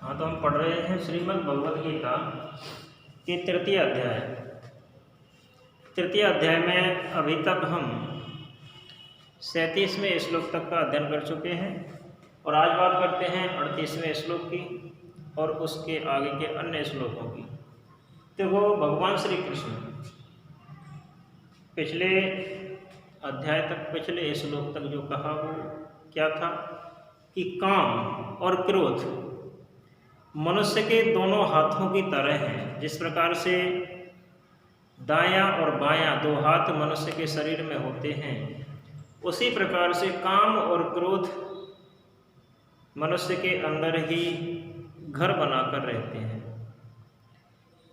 हाँ, तो हम पढ़ रहे हैं श्रीमद् भगवद गीता के तृतीय अध्याय में अभी तक हम 37वें श्लोक तक का अध्ययन कर चुके हैं और आज बात करते हैं 38वें श्लोक की और उसके आगे के अन्य श्लोकों की। तो वो भगवान श्री कृष्ण पिछले अध्याय तक, पिछले श्लोक तक जो कहा वो क्या था कि काम और क्रोध मनुष्य के दोनों हाथों की तरह हैं। जिस प्रकार से दायां और बायां दो हाथ मनुष्य के शरीर में होते हैं, उसी प्रकार से काम और क्रोध मनुष्य के अंदर ही घर बनाकर रहते हैं।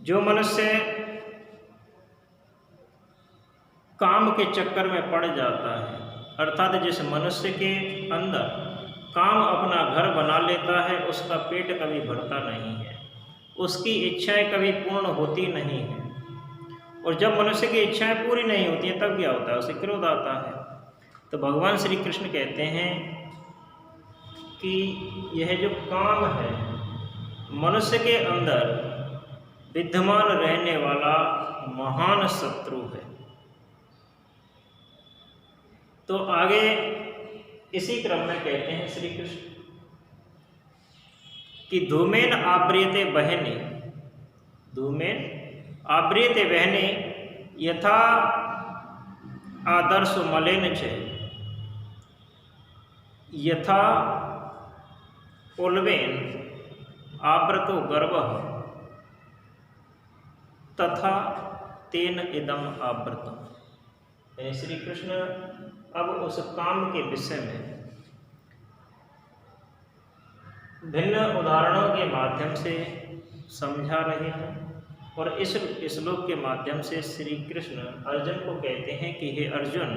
जो मनुष्य काम के चक्कर में पड़ जाता है, अर्थात जिस मनुष्य के अंदर काम अपना घर बना लेता है, उसका पेट कभी भरता नहीं है, उसकी इच्छाएं कभी पूर्ण होती नहीं है। और जब मनुष्य की इच्छाएं पूरी नहीं होती हैं तब क्या होता है, उसे क्रोध आता है। तो भगवान श्री कृष्ण कहते हैं कि यह जो काम है मनुष्य के अंदर विद्यमान रहने वाला महान शत्रु है। तो आगे इसी क्रम में कहते हैं श्री कृष्ण कि धूमेन आव्रियते बहने, धूमेन आव्रियते बहने यथा आदर्श मलेन च यथा उल्बेन आवृतो गर्भः तथा तेन इदम आवृतम्। यानी श्री कृष्ण अब उस काम के विषय में भिन्न उदाहरणों के माध्यम से समझा रहे हैं और इस श्लोक के माध्यम से श्री कृष्ण अर्जुन को कहते हैं कि हे अर्जुन,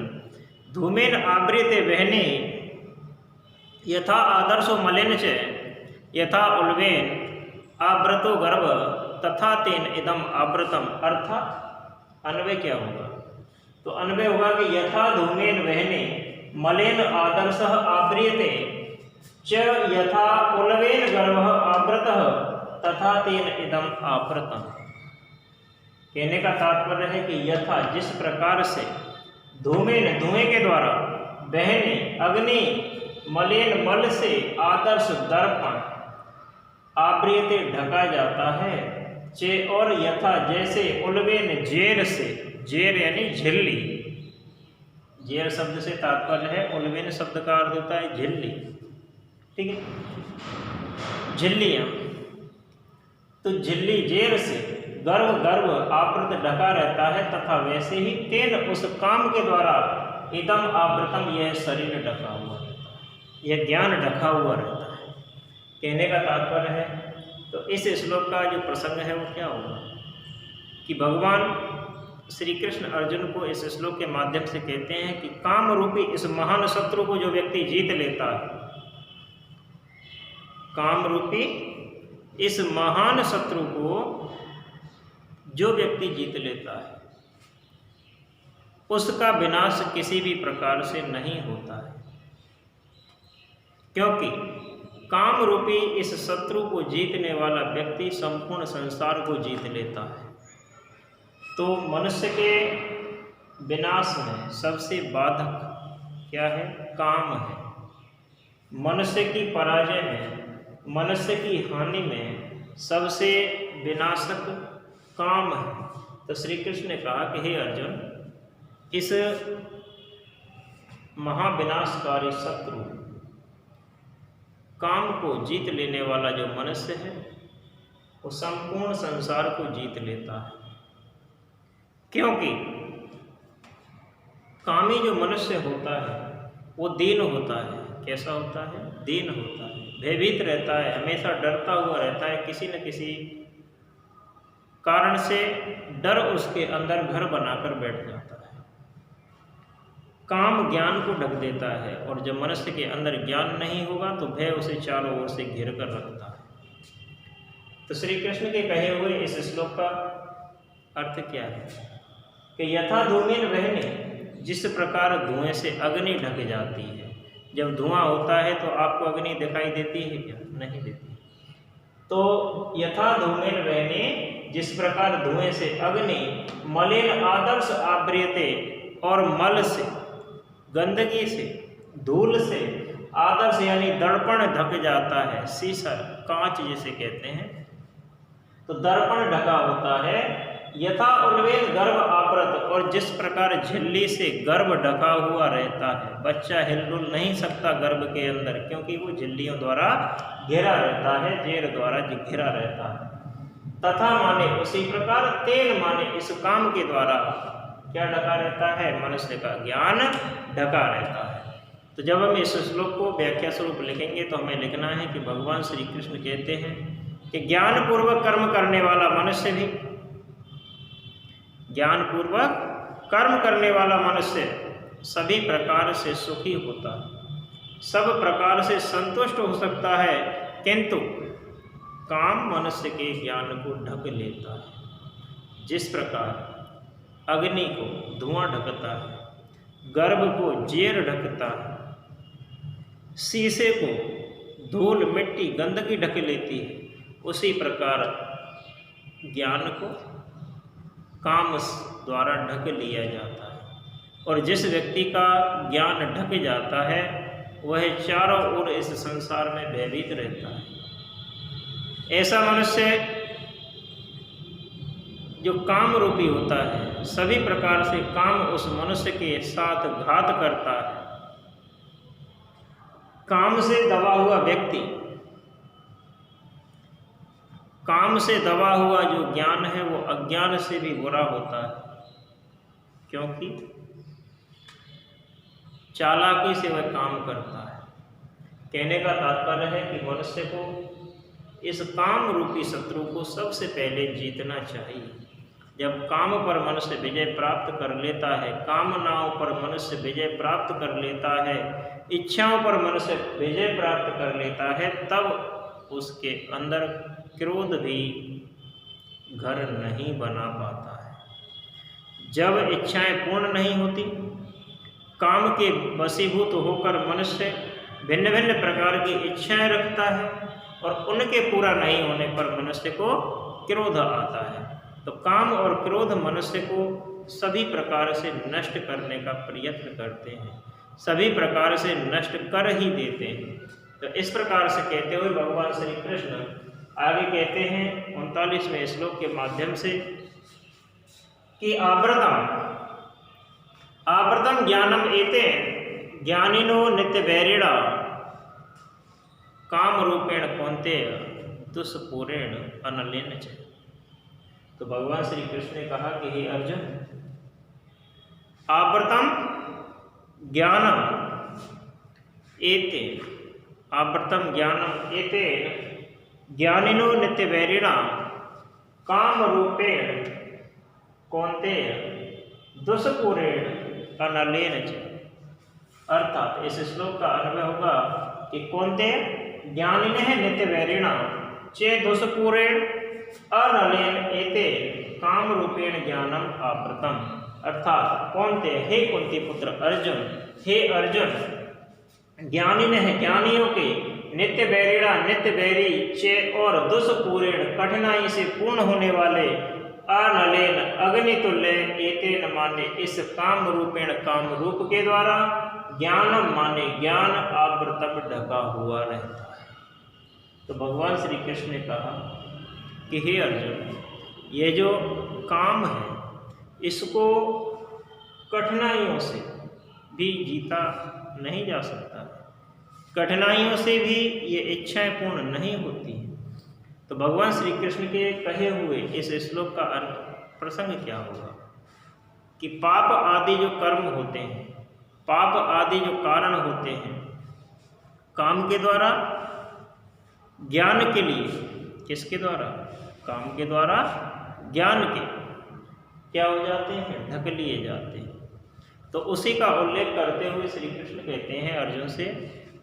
धूमेन आवृते बहने यथा आदर्शो मलेन च यथा उल्बेन आवृतो गर्भ तथा तेन इदम आवृतम। अर्थात अन्वय क्या होगा, तो अन्वय होगा कि यथा धूमेन बहने मलेन आदर्श आव्रियते च यथा उल्बेन गर्भ आवृतः तथा तेन इदम आवृतम्। कहने का तात्पर्य है कि यथा जिस प्रकार से धूमेन धुएं के द्वारा बहने अग्नि मलेन मल से आदर्श दर्पण आवृयते ढका जाता है, चे और यथा जैसे उल्बेन जेर से, जेर यानी झिल्ली, जेर शब्द से तात्पर्य है, उल्बेन शब्द का अर्थ होता है झिल्ली, ठीक है, झिल्लियाँ। तो झिल्ली जेर से गर्भ आवृत ढका रहता है तथा वैसे ही तेन उस काम के द्वारा इदम आवृतम, यह शरीर ढका हुआ रहता है, यह ज्ञान ढका हुआ रहता है। कहने का तात्पर्य है, तो इस श्लोक का जो प्रसंग है वो क्या होगा कि भगवान श्री कृष्ण अर्जुन को इस श्लोक के माध्यम से कहते हैं कि काम रूपी इस महान शत्रु को जो व्यक्ति जीत लेता है, काम रूपी इस महान शत्रु को जो व्यक्ति जीत लेता है, उसका विनाश किसी भी प्रकार से नहीं होता है, क्योंकि काम रूपी इस शत्रु को जीतने वाला व्यक्ति संपूर्ण संसार को जीत लेता है। तो मनुष्य के विनाश में सबसे बाधक क्या है, काम है। मनुष्य की पराजय में, मनुष्य की हानि में सबसे विनाशक काम है। तो श्री कृष्ण ने कहा कि हे अर्जुन, इस महाविनाशकारी शत्रु काम को जीत लेने वाला जो मनुष्य है वो संपूर्ण संसार को जीत लेता है, क्योंकि कामी जो मनुष्य होता है वो दीन होता है। कैसा होता है, दीन होता है, भयभीत रहता है, हमेशा डरता हुआ रहता है, किसी न किसी कारण से डर उसके अंदर घर बनाकर बैठ जाता है। काम ज्ञान को ढक देता है और जब मनुष्य के अंदर ज्ञान नहीं होगा तो भय उसे चारों ओर से घेर कर रखता है। तो श्री कृष्ण के कहे हुए इस श्लोक का अर्थ क्या है कि यथा धूमेन बहने, जिस प्रकार धुएं से अग्नि ढक जाती है, जब धुआं होता है तो आपको अग्नि दिखाई देती है क्या, नहीं देती। तो यथा धूमेन वहने, जिस प्रकार धुएं से अग्नि मलिन आदर्श आव्रियते, और मल से, गंदगी से, धूल से आदर्श यानी दर्पण ढक जाता है। शीशा, कांच जिसे कहते हैं, तो दर्पण ढका होता है। यथा उल्वेद गर्भ आवृत, और जिस प्रकार झिल्ली से गर्भ ढका हुआ रहता है, बच्चा हिलडुल नहीं सकता गर्भ के अंदर, क्योंकि वो झिल्लियों द्वारा घिरा रहता है, जेर द्वारा घिरा रहता है। तथा माने उसी प्रकार, तेन माने इस काम के द्वारा क्या ढका रहता है, मनुष्य का ज्ञान ढका रहता है। तो जब हम इस श्लोक को व्याख्या स्वरूप लिखेंगे तो हमें लिखना है कि भगवान श्री कृष्ण कहते हैं कि ज्ञान पूर्वक कर्म करने वाला मनुष्य भी, ज्ञान पूर्वक कर्म करने वाला मनुष्य सभी प्रकार से सुखी होता है, सब प्रकार से संतुष्ट हो सकता है, किंतु काम मनुष्य के ज्ञान को ढक लेता है। जिस प्रकार अग्नि को धुआं ढकता है, गर्भ को जेर ढकता है, शीशे को धूल मिट्टी गंदगी ढक लेती है, उसी प्रकार ज्ञान को काम द्वारा ढक लिया जाता है। और जिस व्यक्ति का ज्ञान ढक जाता है वह चारों ओर इस संसार में भयभीत रहता है। ऐसा मनुष्य जो काम रूपी होता है, सभी प्रकार से काम उस मनुष्य के साथ घात करता है। काम से दबा हुआ व्यक्ति, काम से दबा हुआ जो ज्ञान है वो अज्ञान से भी बुरा होता है, क्योंकि चालाकी से वह काम करता है। कहने का तात्पर्य है कि मनुष्य को इस काम रूपी शत्रु को सबसे पहले जीतना चाहिए। जब काम पर मनुष्य विजय प्राप्त कर लेता है, कामनाओं पर मनुष्य विजय प्राप्त कर लेता है, इच्छाओं पर मनुष्य विजय प्राप्त कर लेता है, तब उसके अंदर क्रोध भी घर नहीं बना पाता है। जब इच्छाएं पूर्ण नहीं होती, काम के वशीभूत होकर मनुष्य भिन्न भिन्न प्रकार की इच्छाएं रखता है और उनके पूरा नहीं होने पर मनुष्य को क्रोध आता है। तो काम और क्रोध मनुष्य को सभी प्रकार से नष्ट करने का प्रयत्न करते हैं, सभी प्रकार से नष्ट कर ही देते हैं। तो इस प्रकार से कहते हुए भगवान श्री कृष्ण आगे कहते हैं 39वें श्लोक के माध्यम से कि आवृतम ज्ञानम एते ज्ञानिनो नित्य वैरिणा काम रूपेण कौन्तेय दुष्पूरेण अनलेन च। तो भगवान श्री कृष्ण ने कहा कि हे अर्जुन, आवृतम ज्ञानम एते, आवृतम ज्ञानम एते ज्ञानिनो नित्य वैरिणा काम रूपेण कौन्तेय दुष्पूरेण अनलेन च। अर्थात इस श्लोक का अन्वय होगा कि कौन्तेय ज्ञानिनः नित्य वैरिणा चे दुष्पूरेण अनलेन एते काम रूपेण ज्ञानम आवृतम। अर्थात कौन्तेय, हे कुंती पुत्र अर्जुन, हे अर्जुन, ज्ञानिनः ज्ञानियों के, नित्य वैरिणा नित्य वैरी, चे और दुष्पूरेण कठिनाई से पूर्ण होने वाले, अनलेन अग्नितुल्य, एतेन माने इस काम रूपेण काम रूप के द्वारा, ज्ञानम माने ज्ञान, आवृतम ढका हुआ रहता है। तो भगवान श्री कृष्ण ने कहा कि हे अर्जुन, ये जो काम है इसको कठिनाइयों से भी जीता नहीं जा सकता, कठिनाइयों से भी ये इच्छाएं पूर्ण नहीं होती हैं। तो भगवान श्री कृष्ण के कहे हुए इस श्लोक का प्रसंग क्या होगा कि पाप आदि जो कर्म होते हैं, पाप आदि जो कारण होते हैं, काम के द्वारा, ज्ञान के लिए, किसके द्वारा, काम के द्वारा ज्ञान के क्या हो जाते हैं, ढक लिए जाते हैं। तो उसी का उल्लेख करते हुए श्री कृष्ण कहते हैं अर्जुन से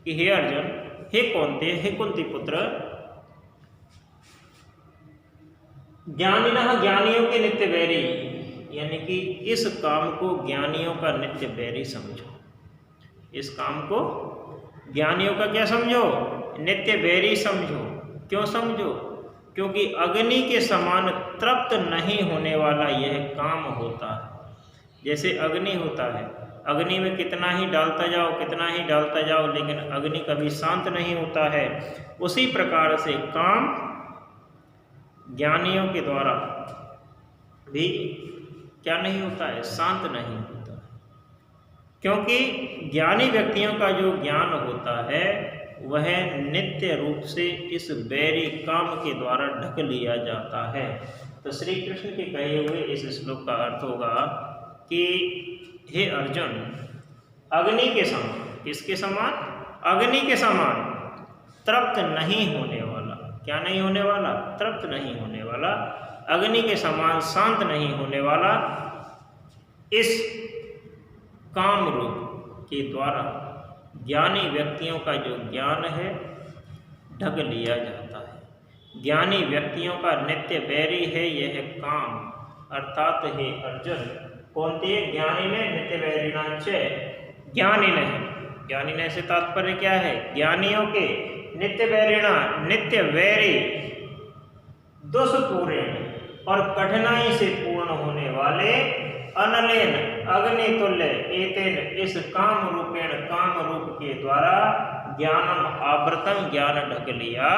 कि हे अर्जुन, हे कौन्तेय, हे कुंती पुत्र, ज्ञानिनः ज्ञानियों के नित्य वैरी, यानी कि इस काम को ज्ञानियों का नित्य वैरी समझो। इस काम को ज्ञानियों का क्या समझो, नित्य वैरी समझो। क्यों समझो? क्योंकि अग्नि के समान तृप्त नहीं होने वाला यह काम होता है। जैसे अग्नि होता है, अग्नि में कितना ही डालता जाओ, कितना ही डालता जाओ, लेकिन अग्नि कभी शांत नहीं होता है। उसी प्रकार से काम ज्ञानियों के द्वारा भी क्या नहीं होता है, शांत नहीं होता। क्योंकि ज्ञानी व्यक्तियों का जो ज्ञान होता है वह नित्य रूप से इस बैरी काम के द्वारा ढक लिया जाता है। तो श्री कृष्ण के कहे हुए इस श्लोक का अर्थ होगा कि हे अर्जुन, अग्नि के समान, किसके समान? अग्नि के समान तृप्त नहीं होने वाला, क्या नहीं होने वाला? तृप्त नहीं होने वाला, अग्नि के समान शांत नहीं होने वाला इस काम रूप के द्वारा ज्ञानी व्यक्तियों का जो ज्ञान है ढक लिया जाता है। ज्ञानी व्यक्तियों का नित्य बैरी है यह काम, अर्थात हे अर्जुन, कौनते ज्ञानी ने नित्य बैरिणांच ज्ञानी ने, ज्ञानी ने से तात्पर्य क्या है? ज्ञानियों के नित्य बैरिणा, नित्य वैरी, दुष्पूर्ण और कठिनाई से पूर्ण होने वाले अनलेन अग्नि तुल्य एतेन, इस काम रूपेण, काम रूप के द्वारा ज्ञानम आवृतम, ज्ञान ढक लिया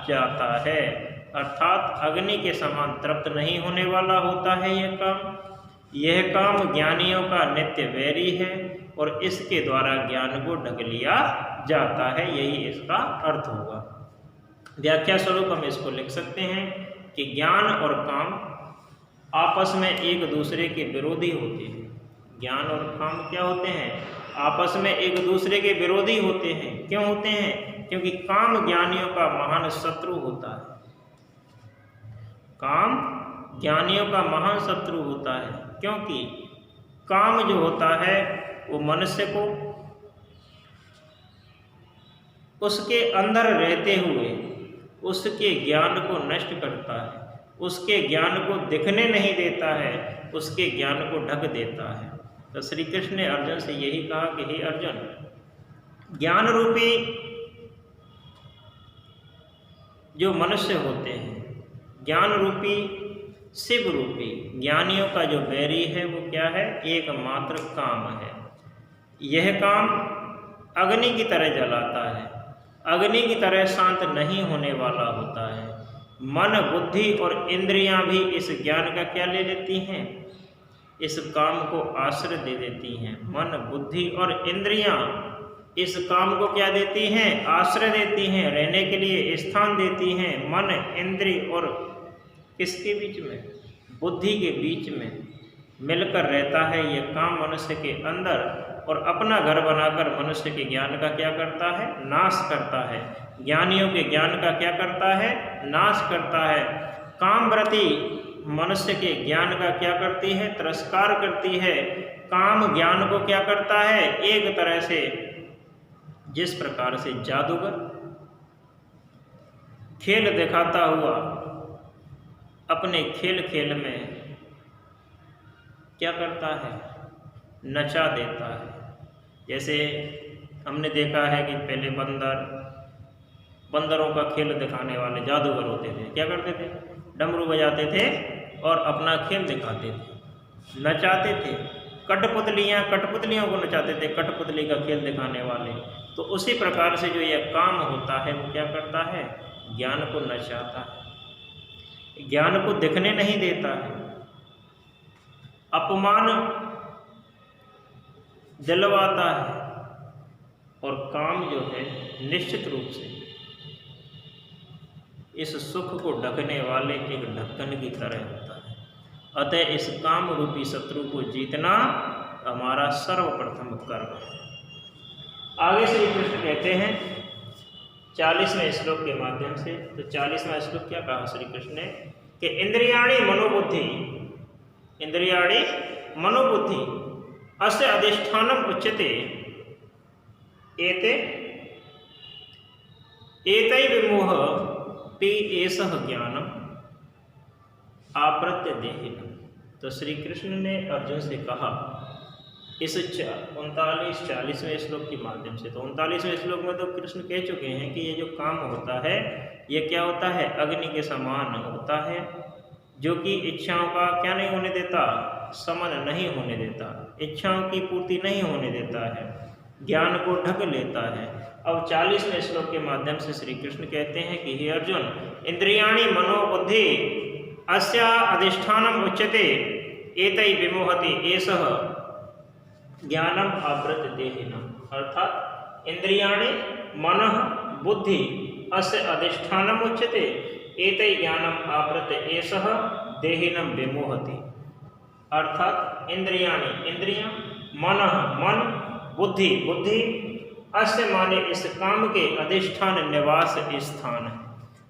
जाता है। अर्थात अग्नि के समान तृप्त नहीं होने वाला होता है यह काम। यह काम ज्ञानियों का नित्य वैरी है और इसके द्वारा ज्ञान को ढक लिया जाता है, यही इसका अर्थ होगा। व्याख्या स्वरूप हम इसको लिख सकते हैं कि ज्ञान और काम आपस में एक दूसरे के विरोधी होते हैं। ज्ञान और काम क्या होते हैं? आपस में एक दूसरे के विरोधी होते हैं। क्यों होते हैं? क्योंकि काम ज्ञानियों का महान शत्रु होता है। काम ज्ञानियों का महान शत्रु होता है, क्योंकि काम जो होता है वो मनुष्य को उसके अंदर रहते हुए उसके ज्ञान को नष्ट करता है, उसके ज्ञान को दिखने नहीं देता है, उसके ज्ञान को ढक देता है। तो श्री कृष्ण ने अर्जुन से यही कहा कि हे अर्जुन, ज्ञान रूपी जो मनुष्य होते हैं, ज्ञान रूपी, शिव रूपी ज्ञानियों का जो बैरी है वो क्या है? एकमात्र काम है। यह काम अग्नि की तरह जलाता है, अग्नि की तरह शांत नहीं होने वाला होता है। मन, बुद्धि और इंद्रियां भी इस ज्ञान का क्या ले लेती हैं? इस काम को आश्रय दे देती हैं। मन, बुद्धि और इंद्रियां इस काम को क्या देती हैं? आश्रय देती हैं, रहने के लिए स्थान देती हैं। मन, इंद्रिय और किसके बीच में? बुद्धि के बीच में मिलकर रहता है यह काम मनुष्य के अंदर, और अपना घर बनाकर मनुष्य के ज्ञान का क्या करता है? नाश करता है। ज्ञानियों के ज्ञान का क्या करता है? नाश करता है। कामव्रती मनुष्य के ज्ञान का क्या करती है? तिरस्कार करती है। काम ज्ञान को क्या करता है? एक तरह से जिस प्रकार से जादूगर खेल दिखाता हुआ अपने खेल खेल में क्या करता है? नचा देता है। जैसे हमने देखा है कि पहले बंदरों का खेल दिखाने वाले जादूगर होते थे, क्या करते थे? डमरू बजाते थे और अपना खेल दिखाते थे, नचाते थे। कठपुतलियों को नचाते थे, कठपुतली का खेल दिखाने वाले। तो उसी प्रकार से जो यह काम होता है वो क्या करता है? ज्ञान को नचाता है, ज्ञान को दिखने नहीं देता है, अपमान दिलवाता है। और काम जो है निश्चित रूप से इस सुख को ढकने वाले एक ढक्कन की तरह होता है। अतः इस काम रूपी शत्रु को जीतना हमारा सर्वप्रथम कर्म है। आगे श्री कृष्ण कहते हैं 40वें श्लोक के माध्यम से, तो 40वां श्लोक क्या कहा श्री कृष्ण ने कि इंद्रियाणि मनोबुद्धि, इंद्रियाणि मनोबुद्धि अस्य अधिष्ठानम उच्यते एतै विमोह पी एषः ज्ञानम आप्रत्य देहिनम। तो श्री कृष्ण ने अर्जुन से कहा इस 39-40वें श्लोक के माध्यम से। तो 39वें श्लोक में तो कृष्ण कह चुके हैं कि ये जो काम होता है ये क्या होता है, अग्नि के समान होता है, जो कि इच्छाओं का क्या नहीं होने देता, समन नहीं होने देता, इच्छाओं की पूर्ति नहीं होने देता है, ज्ञान को ढक लेता है। अब 40वें श्लोक के माध्यम से श्री कृष्ण कहते हैं कि हे अर्जुन, इंद्रियाणि मनोबुद्धि अस्या अधिष्ठानम उच्यते एतै विमोहति एषः ज्ञानम आवृत देहिनम। अर्थात इंद्रियाणि मनः बुद्धि अस्य अधिष्ठानम उच्यते एतै ज्ञानम आवृत एषः देहिनम विमोहति। अर्थात इंद्रियाणि इंद्रियां, मनः मन, बुद्धि बुद्धि, अस्य माने इस काम के अधिष्ठान निवास स्थान है।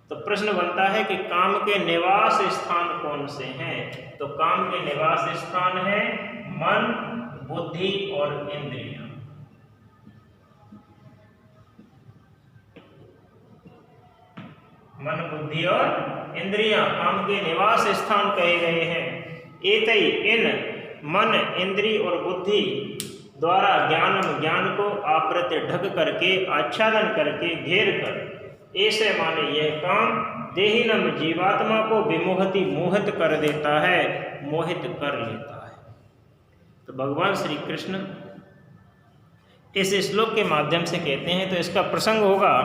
तो प्रश्न बनता है कि काम के निवास स्थान कौन से हैं? तो काम के निवास स्थान है मन, बुद्धि और इंद्रियां। मन, बुद्धि और इंद्रियां काम के निवास स्थान कहे गए हैं। एतई इन मन, इंद्रिय और बुद्धि द्वारा ज्ञान को आवृत ढक करके, आच्छादन करके, घेर कर, ऐसे माने यह काम देहिनम जीवात्मा को विमोहति मोहित कर देता है, मोहित कर लेता है। तो भगवान श्री कृष्ण इस श्लोक के माध्यम से कहते हैं, तो इसका प्रसंग होगा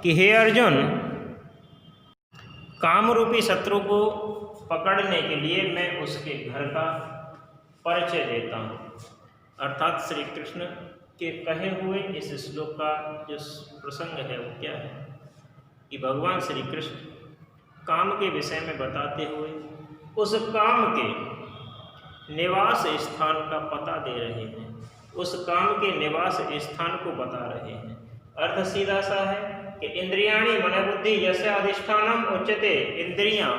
कि हे अर्जुन, काम रूपी शत्रु को पकड़ने के लिए मैं उसके घर का परिचय देता हूँ। अर्थात श्री कृष्ण के कहे हुए इस श्लोक का जो प्रसंग है वो क्या है कि भगवान श्री कृष्ण काम के विषय में बताते हुए उस काम के निवास स्थान का पता दे रहे हैं, उस काम के निवास स्थान को बता रहे हैं। अर्थ सीधा सा है कि इंद्रियाणि मन बुद्धि यस्य अधिष्ठानम उच्यते, इंद्रियां,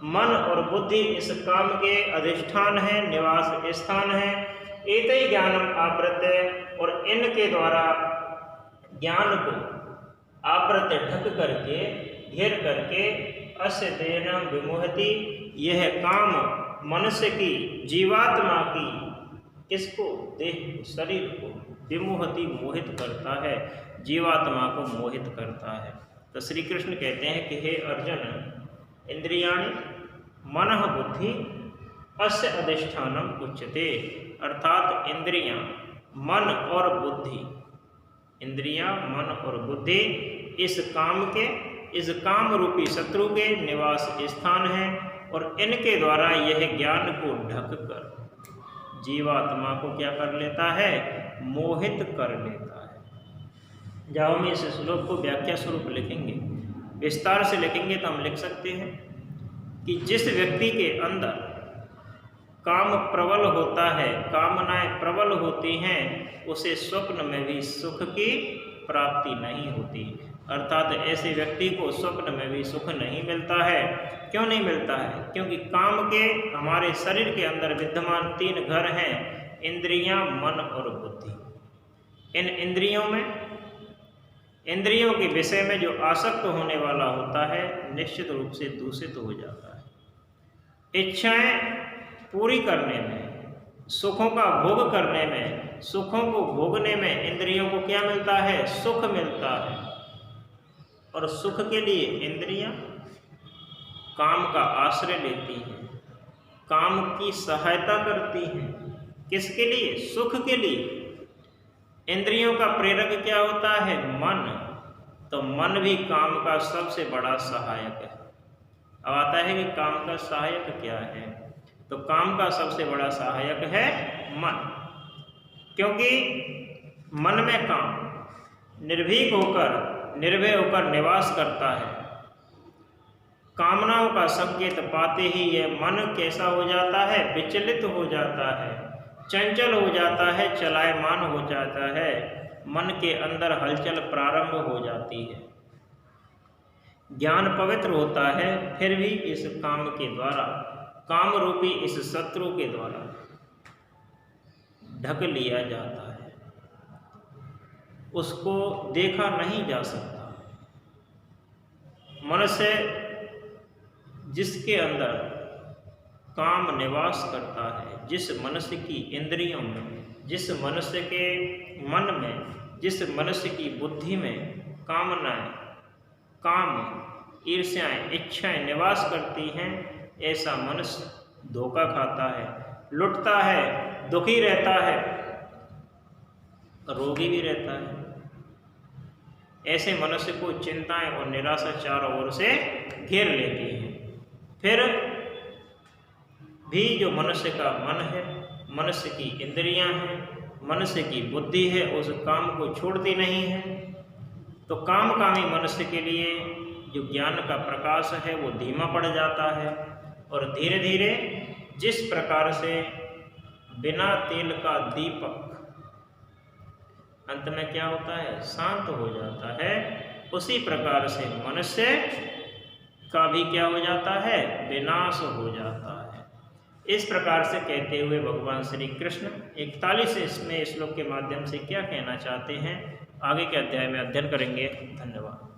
मन और बुद्धि इस काम के अधिष्ठान है, निवास स्थान है। एतै ज्ञानम आवृत, और इनके द्वारा ज्ञान को आवृत ढक करके, घेर करके, अस्य देहिनम विमोहति, यह काम मनुष्य की, जीवात्मा की, किसको, देह शरीर को, विमोहति मोहित करता है, जीवात्मा को मोहित करता है। तो श्री कृष्ण कहते हैं कि हे अर्जुन, इंद्रियाणि मनः बुद्धि अस्य अधिष्ठानम उच्यते। अर्थात इंद्रियां, मन और बुद्धि, इंद्रियां, मन और बुद्धि इस काम के, इस काम रूपी शत्रु के निवास स्थान है, और इनके द्वारा यह ज्ञान को ढक कर जीवात्मा को क्या कर लेता है, मोहित कर लेता है। जब हम इस श्लोक को व्याख्या स्वरूप लिखेंगे, विस्तार से लिखेंगे, तो हम लिख सकते हैं कि जिस व्यक्ति के अंदर काम प्रबल होता है, कामनाएं प्रबल होती हैं, उसे स्वप्न में भी सुख की प्राप्ति नहीं होती। अर्थात ऐसे व्यक्ति को स्वप्न में भी सुख नहीं मिलता है। क्यों नहीं मिलता है? क्योंकि काम के हमारे शरीर के अंदर विद्यमान 3 घर हैं, इंद्रियां, मन और बुद्धि। इन इंद्रियों में, इंद्रियों के विषय में जो आसक्त होने वाला होता है, निश्चित रूप से दूषित हो जाता है। इच्छाएं पूरी करने में, सुखों का भोग करने में, सुखों को भोगने में इंद्रियों को क्या मिलता है, सुख मिलता है। और सुख के लिए इंद्रियां काम का आश्रय लेती हैं, काम की सहायता करती हैं। किसके लिए? सुख के लिए। इंद्रियों का प्रेरक क्या होता है? मन। तो मन भी काम का सबसे बड़ा सहायक है। अब आता है कि काम का सहायक क्या है? तो काम का सबसे बड़ा सहायक है मन, क्योंकि मन में काम निर्भीक होकर, निर्भय होकर निवास करता है। कामनाओं का संकेत पाते ही यह मन कैसा हो जाता है? विचलित हो जाता है, चंचल हो जाता है, चलायमान हो जाता है। मन के अंदर हलचल प्रारंभ हो जाती है। ज्ञान पवित्र होता है, फिर भी इस काम के द्वारा, काम रूपी इस शत्रु के द्वारा ढक लिया जाता है, उसको देखा नहीं जा सकता। मनुष्य जिसके अंदर काम निवास करता है, जिस मनुष्य की इंद्रियों में जिस मनुष्य के मन में, जिस मनुष्य की बुद्धि में कामनाएं, काम, ईर्ष्याएं, इच्छाएं निवास करती हैं, ऐसा मनुष्य धोखा खाता है, लुटता है, दुखी रहता है, रोगी भी रहता है। ऐसे मनुष्य को चिंताएं और निराशा चारों ओर से घेर लेती हैं। फिर भी जो मनुष्य का मन है, मनुष्य की इंद्रियां हैं, मनुष्य की बुद्धि है, उस काम को छोड़ती नहीं है। तो कामकामी मनुष्य के लिए जो ज्ञान का प्रकाश है वो धीमा पड़ जाता है, और धीरे धीरे जिस प्रकार से बिना तेल का दीपक अंत में क्या होता है, शांत हो जाता है, उसी प्रकार से मनुष्य का भी क्या हो जाता है, विनाश हो जाता है। इस प्रकार से कहते हुए भगवान श्री कृष्ण 41वें श्लोक के माध्यम से क्या कहना चाहते हैं, आगे के अध्याय में अध्ययन करेंगे। धन्यवाद।